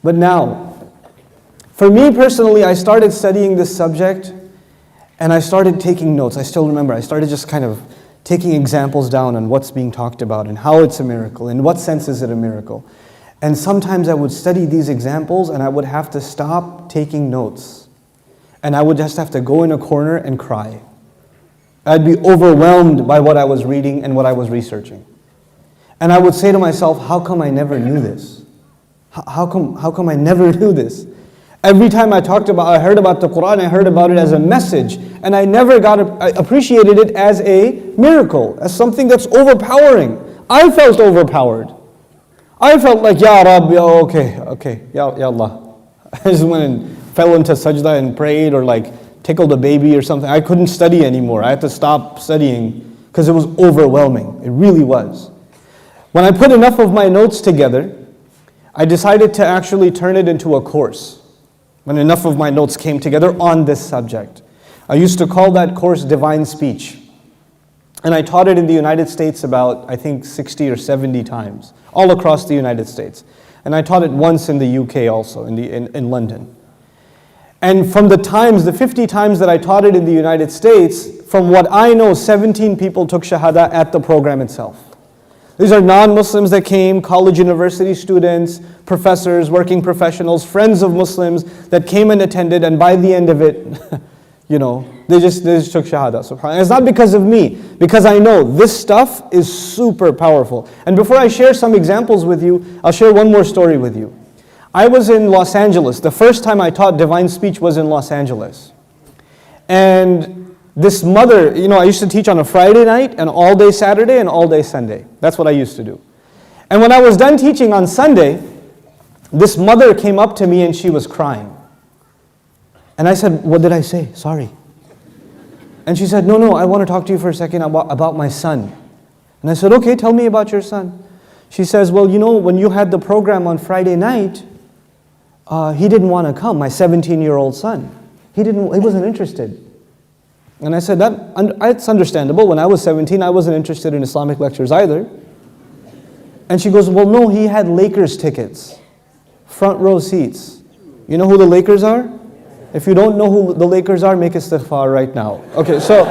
But now, for me personally, I started studying this subject and I started taking notes. I still remember, I started just kind of taking examples down on what's being talked about and how it's a miracle, in what sense is it a miracle. And sometimes I would study these examples and I would have to stop taking notes. And I would just have to go in a corner and cry. I'd be overwhelmed by what I was reading and what I was researching. And I would say to myself, how come I never knew this? How come I never knew this? Every time I heard about the Quran, I heard about it as a message. And I never appreciated it as a miracle, as something that's overpowering. I felt overpowered. I felt like, Ya Rabb, okay, Ya Allah. I just went and fell into sajda and prayed, or like tickled a baby or something. I couldn't study anymore. I had to stop studying because it was overwhelming. It really was. When I put enough of my notes together, I decided to actually turn it into a course. When enough of my notes came together on this subject. I used to call that course Divine Speech. And I taught it in the United States about, I think, 60 or 70 times, all across the United States. And I taught it once in the UK also, in London. And from the 50 times that I taught it in the United States, from what I know, 17 people took Shahada at the program itself. These are non-Muslims that came, college, university students, professors, working professionals, friends of Muslims that came and attended, and by the end of it, they just took Shahada, subhanAllah. And it's not because of me, because I know this stuff is super powerful. And before I share some examples with you, I'll share one more story with you. I was in Los Angeles. The first time I taught Divine Speech was in Los Angeles. And this mother, I used to teach on a Friday night, and all day Saturday, and all day Sunday. That's what I used to do. And when I was done teaching on Sunday, this mother came up to me and she was crying. And I said, what did I say? Sorry. And she said, no, I want to talk to you for a second about my son. And I said, okay, tell me about your son. She says, well, when you had the program on Friday night, he didn't want to come, my 17-year-old son. He wasn't interested. And I said, it's understandable. When I was 17, I wasn't interested in Islamic lectures either. And she goes, well, no, he had Lakers tickets, front row seats. You know who the Lakers are? If you don't know who the Lakers are, make istighfar right now. Okay, so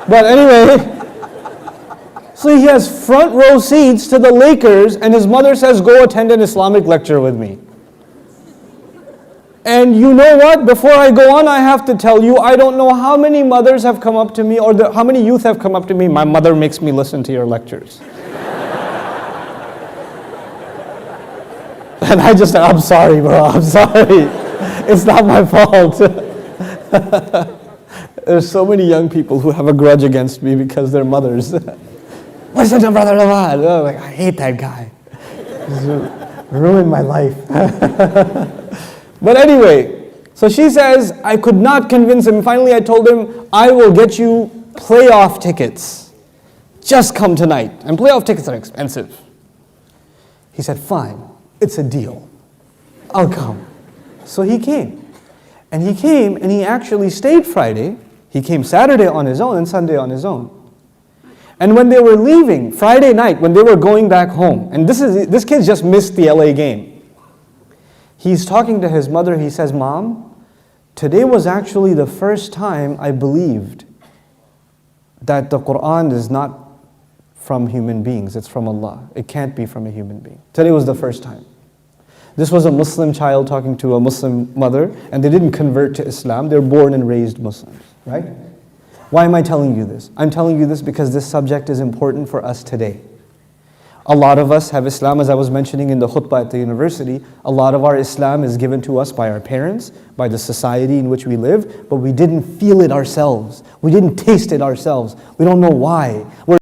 but anyway, so he has front row seats to the Lakers, and his mother says, go attend an Islamic lecture with me. And you know what? Before I go on, I have to tell you, I don't know how many mothers have come up to me, or how many youth have come up to me, my mother makes me listen to your lectures. And I'm sorry, bro, I'm sorry. It's not my fault. There's so many young people who have a grudge against me because they're mothers. Listen to Brother Noman. Oh, I hate that guy. He's ruined my life. But anyway, so she says, I could not convince him. Finally, I told him, I will get you playoff tickets. Just come tonight. And playoff tickets are expensive. He said, fine, it's a deal. I'll come. So he came. And he actually stayed Friday. He came Saturday on his own and Sunday on his own. And when they were leaving, Friday night, when they were going back home, and this kid just missed the LA game. He's talking to his mother, he says, Mom, today was actually the first time I believed that the Quran is not from human beings, it's from Allah. It can't be from a human being. Today was the first time. This was a Muslim child talking to a Muslim mother, and they didn't convert to Islam, they're born and raised Muslims, right? Why am I telling you this? I'm telling you this because this subject is important for us today. A lot of us have Islam, as I was mentioning in the khutbah at the university, a lot of our Islam is given to us by our parents, by the society in which we live, but we didn't feel it ourselves. We didn't taste it ourselves. We don't know why. We're